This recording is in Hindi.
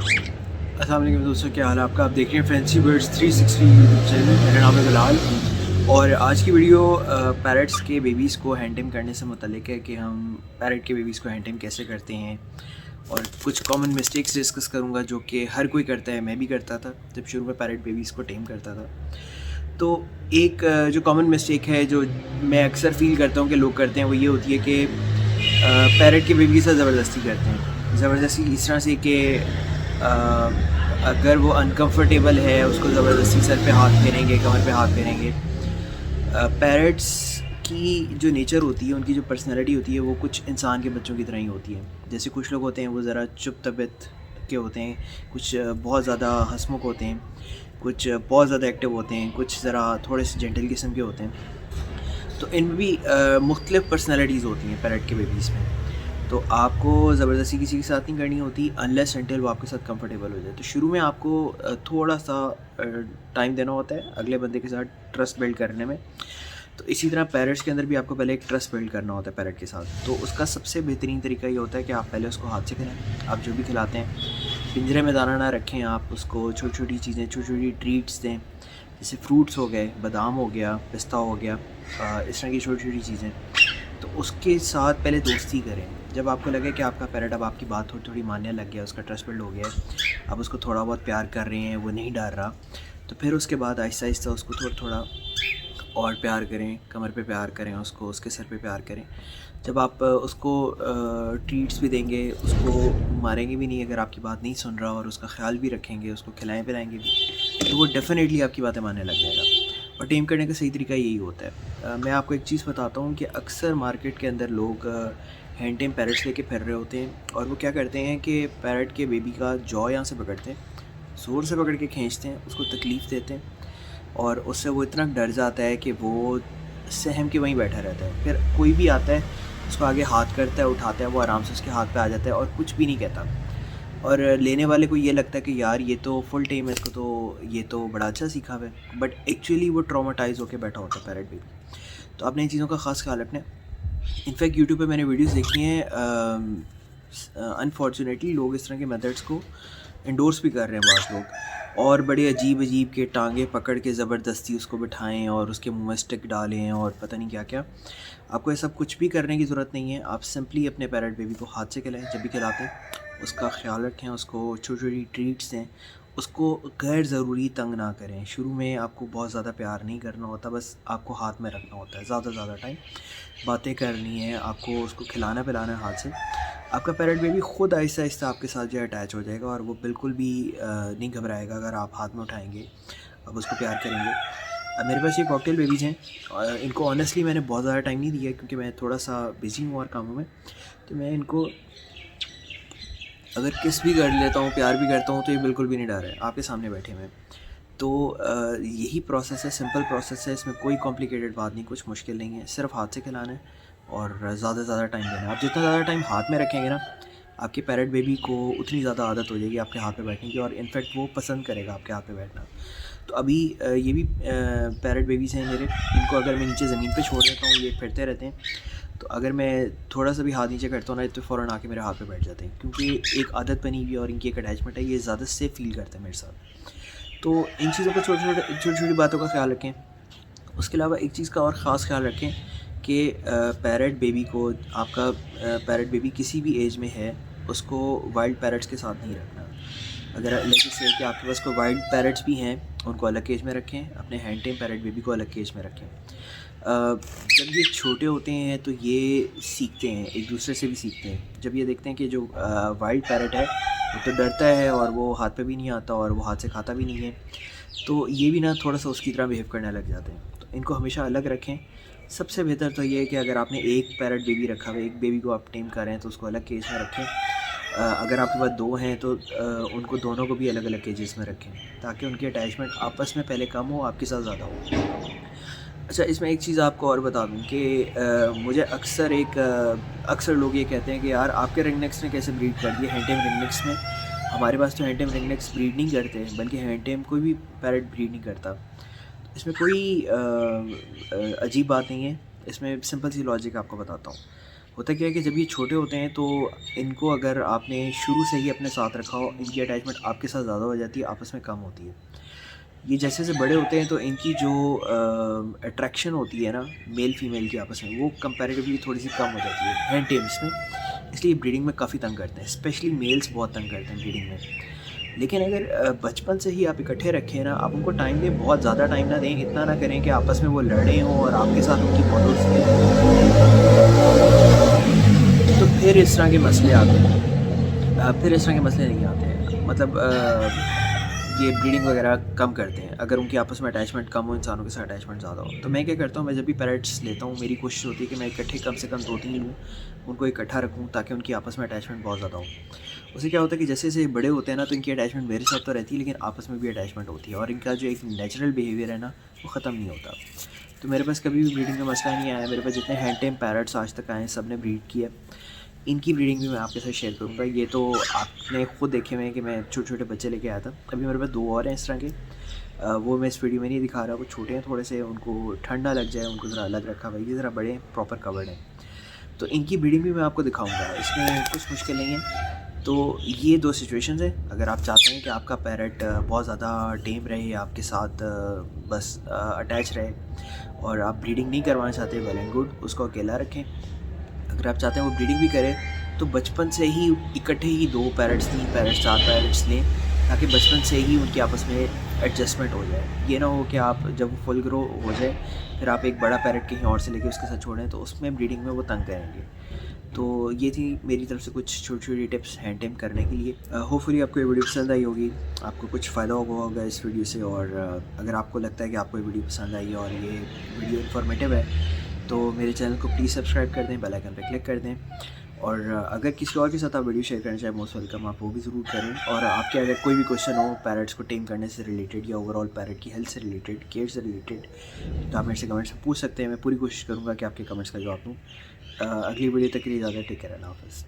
अस्सलाम वालेकुम दोस्तों, क्या हाल है आपका। आप देख रहे हैं फैंसी बर्ड्स 360 यूट्यूब चैनल। मेरा नाम है बिलाल और आज की वीडियो पैरट्स के बेबीज़ को हैंड करने से मुतल्लिक है कि हम पैरट के बेबीज़ को हैंड कैसे करते हैं और कुछ कॉमन मिस्टेक्स डिस्कस करूंगा जो कि हर कोई करता है। मैं भी करता था जब शुरू में पैरट बेबीज़ को टेम करता था। तो एक जो कॉमन मिस्टेक है जो मैं अक्सर फील करता हूँ कि लोग करते हैं वो ये होती है कि पैरट के बेबी से ज़बरदस्ती करते हैं। ज़बरदस्ती इस तरह से कि अगर वो अनकंफर्टेबल है उसको ज़बरदस्ती सर पे हाथ फेरेंगे, कमर पे हाथ फेरेंगे। पैरट्स की जो नेचर होती है, उनकी जो पर्सनैलिटी होती है वो कुछ इंसान के बच्चों की तरह ही होती है। जैसे कुछ लोग होते हैं वो ज़रा चुप तबीयत के होते हैं, कुछ बहुत ज़्यादा हंसमुख होते हैं, कुछ बहुत ज़्यादा एक्टिव होते हैं, कुछ ज़रा थोड़े से जेंटल किस्म के होते हैं। तो इनमें भी मुख्तलिफ़ पर्सनैलिटीज़ होती हैं पैरट के बेबीज़ में। तो आपको ज़बरदस्ती किसी के साथ नहीं करनी होती अनलेस अनटिल वो आपके साथ कंफर्टेबल हो जाए। तो शुरू में आपको थोड़ा सा टाइम देना होता है अगले बंदे के साथ ट्रस्ट बिल्ड करने में। तो इसी तरह पैरट्स के अंदर भी आपको पहले एक ट्रस्ट बिल्ड करना होता है पैरट के साथ। तो उसका सबसे बेहतरीन तरीका ये होता है कि आप पहले उसको हाथ से खिलाएं। आप जो भी खिलाते हैं पिंजरे में दाना ना रखें, आप उसको छोटी छोटी चीज़ें, छोटी छोटी ट्रीट्स दें। जैसे फ्रूट्स हो गए, बादाम हो गया, पिस्ता हो गया, इस तरह की छोटी छोटी चीज़ें। तो उसके साथ पहले दोस्ती करें। जब आपको लगे कि आपका पैरट अब आपकी बात थोड़ी थोड़ी मानने लग गया, उसका ट्रस्ट बिल्ड हो गया है, आप उसको थोड़ा बहुत प्यार कर रहे हैं, वो नहीं डर रहा, तो फिर उसके बाद आहिस्ता आहिस्ता उसको थोड़ा थोड़ा और प्यार करें, कमर पे प्यार करें उसको, उसके सर पे प्यार करें। जब आप उसको ट्रीट्स भी देंगे, उसको मारेंगे भी नहीं अगर आपकी बात नहीं सुन रहा, और उसका ख्याल भी रखेंगे, उसको खिलाएँ पिलाएँगे भी, तो वो डेफ़िनेटली आपकी बातें मानने लग जाएगा। और टेम करने का सही तरीका यही होता है। मैं आपको एक चीज़ बताता हूँ कि अक्सर मार्केट के अंदर लोग हैंड टेम पैरट्स लेके फिर रहे होते हैं, और वो क्या करते हैं कि पैरट के बेबी का जॉ यहाँ से पकड़ते हैं, ज़ोर से पकड़ के खींचते हैं, उसको तकलीफ़ देते हैं, और उससे वो इतना डर जाता है कि वो सहम के वहीं बैठा रहता है। फिर कोई भी आता है उसको आगे हाथ करता है, उठाता है, वो आराम से उसके हाथ पे आ जाता है और कुछ भी नहीं कहता। और लेने वाले को ये लगता है कि यार ये तो फुल टेम है, इसको तो ये तो बड़ा अच्छा सीखा हुआ है, बट एक्चुअली वो ट्रॉमाटाइज़ होकर बैठा होता है पैरट बेबी। तो आपने इन चीज़ों का ख़ास ख्याल रखना है। इनफैक्ट यूट्यूब पे मैंने वीडियोस देखी हैं, अनफॉर्चुनेटली लोग इस तरह के मेथड्स को इंडोर्स भी कर रहे हैं बहुत लोग, और बड़े अजीब अजीब के टांगे पकड़ के ज़बरदस्ती उसको बिठाएं और उसके मुंह में स्टिक डालें और पता नहीं क्या क्या। आपको ये सब कुछ भी करने की ज़रूरत नहीं है। आप सिंपली अपने पैरट बेबी को हाथ से खिलाएं। जब भी खिलाते हैं उसका ख्याल रखें, उसको छोटी छोटी ट्रीट्स दें, उसको गैर ज़रूरी तंग ना करें। शुरू में आपको बहुत ज़्यादा प्यार नहीं करना होता, बस आपको हाथ में रखना होता है ज़्यादा टाइम, बातें करनी है, आपको उसको खिलाना पिलाना है हाथ से। आपका पैरट बेबी ख़ुद आहिस्ता आहिस्ता आपके साथ जो है अटैच हो जाएगा, और वो बिल्कुल भी नहीं घबराएगा अगर आप हाथ में उठाएंगे, अब उसको प्यार करेंगे। अब मेरे पास ये कॉकटेल बेबीज़ हैं, इनको ऑनेस्टली मैंने बहुत ज़्यादा टाइम नहीं दिया क्योंकि मैं थोड़ा सा बिज़ी हूँ और कामों में। तो मैं इनको अगर किस भी कर लेता हूँ, प्यार भी करता हूँ, तो ये बिल्कुल भी नहीं डर है, आपके सामने बैठे हुए हैं। तो यही प्रोसेस है, सिंपल प्रोसेस है, इसमें कोई कॉम्प्लिकेटेड बात नहीं, कुछ मुश्किल नहीं है, सिर्फ हाथ से खिलाना है और ज़्यादा से ज़्यादा टाइम देना है। आप जितना ज़्यादा टाइम हाथ में रखेंगे ना, आपके पैरट बेबी को उतनी ज़्यादा आदत हो जाएगी आपके हाथ पे बैठने की, और इनफैक्ट वो पसंद करेगा आपके हाथ पे बैठना। तो अभी ये भी पैरट बेबीज़ हैं मेरे, इनको अगर मैं नीचे ज़मीन पे छोड़ देता हूँ ये फिरते रहते हैं, तो अगर मैं थोड़ा सा भी हाथ नीचे करता हूँ ना तो फ़ौरन आके मेरे हाथ पे बैठ जाते हैं, क्योंकि एक आदत बनी हुई है और इनकी एक अटैचमेंट है, ये ज़्यादा सेफ फील करते हैं मेरे साथ। तो इन चीज़ों को छोटी छोटी बातों का ख्याल रखें। उसके अलावा एक चीज़ का और ख़ास ख्याल रखें कि पैरट बेबी को, आपका पैरट बेबी किसी भी एज में है, उसको वाइल्ड पैरट्स के साथ नहीं रखना। अगर लेट्स से कि आपके पास कोई वाइल्ड पैरट्स भी हैं, उनको अलग केज में रखें, अपने हैंड टेम पैरट बेबी को अलग केज में रखें। जब ये छोटे होते हैं तो ये सीखते हैं, एक दूसरे से भी सीखते हैं। जब ये देखते हैं कि जो वाइल्ड पैरट है वो तो डरता है और वो हाथ पे भी नहीं आता और वो हाथ से खाता भी नहीं है, तो ये भी ना थोड़ा सा उसकी तरह बिहेव करने लग जाते हैं। तो इनको हमेशा अलग रखें। सबसे बेहतर तो ये है कि अगर आपने एक पैरट बेबी रखा हुआ है, एक बेबी को आप टेम कर रहे हैं, तो उसको अलग केज में रखें। अगर आपके पास दो हैं तो उनको दोनों को भी अलग अलग केजेस में रखें, ताकि उनकी अटैचमेंट आपस में पहले कम हो, आपके साथ ज़्यादा हो। अच्छा, इसमें एक चीज़ आपको और बता दूं कि मुझे अक्सर लोग ये कहते हैं कि यार आपके रिंगनेक्स ने कैसे ब्रीड कर दिया हैंड टेम रिंगनेक्स में। हमारे पास तो हैंड टेम रिंगनेक्स ब्रीड नहीं करते, बल्कि हैंड टेम कोई भी पैरट ब्रीड नहीं करता। इसमें कोई अजीब बात नहीं है, इसमें सिंपल सी लॉजिक आपको बताता हूँ। होता क्या है कि जब ये छोटे होते हैं तो इनको अगर आपने शुरू से ही अपने साथ रखा हो, इनकी अटैचमेंट आपके साथ ज़्यादा हो जाती है, आपस में कम होती है। ये जैसे-जैसे बड़े होते हैं तो इनकी जो अट्रैक्शन होती है ना मेल फीमेल की आपस में, वो कंपैरेटिवली थोड़ी-सी कम हो जाती है हैंड टेम्स में। इसलिए ब्रीडिंग में काफ़ी तंग करते हैं, स्पेशली मेल्स बहुत तंग करते हैं ब्रीडिंग में। लेकिन अगर बचपन से ही आप इकट्ठे रखें ना, आप उनको टाइम दें, बहुत ज़्यादा टाइम ना दें, इतना ना करें कि आपस में वो लड़े हों और आपके साथ उनकी बहुत दोस्ती हो, तो फिर इस तरह के मसले आते हैं। फिर इस तरह के मसले नहीं आते हैं। मतलब ये ब्रीडिंग वगैरह कम करते हैं अगर उनकी आपस में अटैचमेंट कम हो, इंसानों के साथ अटैचमेंट ज़्यादा हो। तो मैं क्या करता हूँ, मैं जब भी पैरट्स लेता हूँ, मेरी कोशिश होती है कि मैं इकट्ठे कम से कम 2-3 लूँ, उनको इकट्ठा रखूँ ताकि उनकी आपस में अटैचमेंट बहुत ज़्यादा हो। उससे क्या होता है कि जैसे-जैसे बड़े होते हैं ना, तो इनकी अटैचमेंट मेरे साथ तो रहती है, लेकिन आपस में भी अटैचमेंट होती है और इनका जो एक नेचुरल बिहेवियर है ना, वो ख़त्म नहीं होता। तो मेरे पास कभी भी ब्रीडिंग का मसला नहीं आया। मेरे पास जितने हैंड टेम पैरट्स आज तक आए हैं, सब ने ब्रीड किया। इनकी ब्रीडिंग भी मैं आपके साथ शेयर करूँगा। ये तो आपने खुद देखे हुए हैं कि मैं छोटे-छोटे बच्चे लेके आया था। अभी मेरे पास 2 और हैं इस तरह के। वो मैं इस वीडियो में नहीं दिखा रहा, वो छोटे हैं थोड़े से, उनको ठंड ना लग जाए, उनको ज़रा अलग रखा हुआ है। ये ज़रा बड़े हैं, प्रॉपर कवर्ड हैं। तो इनकी ब्रीडिंग भी मैं आपको दिखाऊँगा, इसमें कुछ मुश्किल नहीं है। तो ये 2 सिचुएशंस हैं। अगर आप चाहते हैं कि आपका पैरट बहुत ज़्यादा टेम रहे, आपके साथ बस अटैच रहे और आप ब्रीडिंग नहीं करवाना चाहते, वेल एंड गुड, उसको अकेला रखें। अगर आप चाहते हैं वो ब्रीडिंग भी करे, तो बचपन से ही इकट्ठे ही 2 पैरट्स, 3 पैरट्स, 4 पैरट्स लें, ताकि बचपन से ही उनकी आपस में एडजस्टमेंट हो जाए। ये ना हो कि आप जब वो फुल ग्रो हो जाए, फिर आप एक बड़ा पैरट कहीं और से लेके उसके साथ छोड़ें, तो उसमें ब्रीडिंग में वो तंग करेंगे। तो ये थी मेरी तरफ से कुछ छोटी-छोटी टिप्स हैंड टेम करने के लिए। होपफुली आपको ये वीडियो पसंद आई होगी, आपको कुछ फ़ायदा हुआ होगा इस वीडियो से। और अगर आपको लगता है कि आपको ये वीडियो पसंद आई और ये वीडियो इन्फॉर्मेटिव है, तो मेरे चैनल को प्लीज़ सब्सक्राइब कर दें, बेल आइकन पे क्लिक कर दें। और अगर किसी और के साथ आप वीडियो शेयर करना चाहें, मोस्ट वेलकम, आप वो भी ज़रूर करें। और आपके अगर कोई भी क्वेश्चन हो पैरट्स को टेम करने से रिलेटेड या ओवरऑल पैरट की हेल्थ से रिलेटेड, केयर से रिलेटेड, तो आप मेरे से कमेंट्स में पूछ सकते हैं। मैं पूरी कोशिश करूँगा कि आपके कमेंट्स का जवाब दूँ। अगली वीडियो तक के लिए ज़्यादा टेक केयर, अल्लाह हाफ़िज़।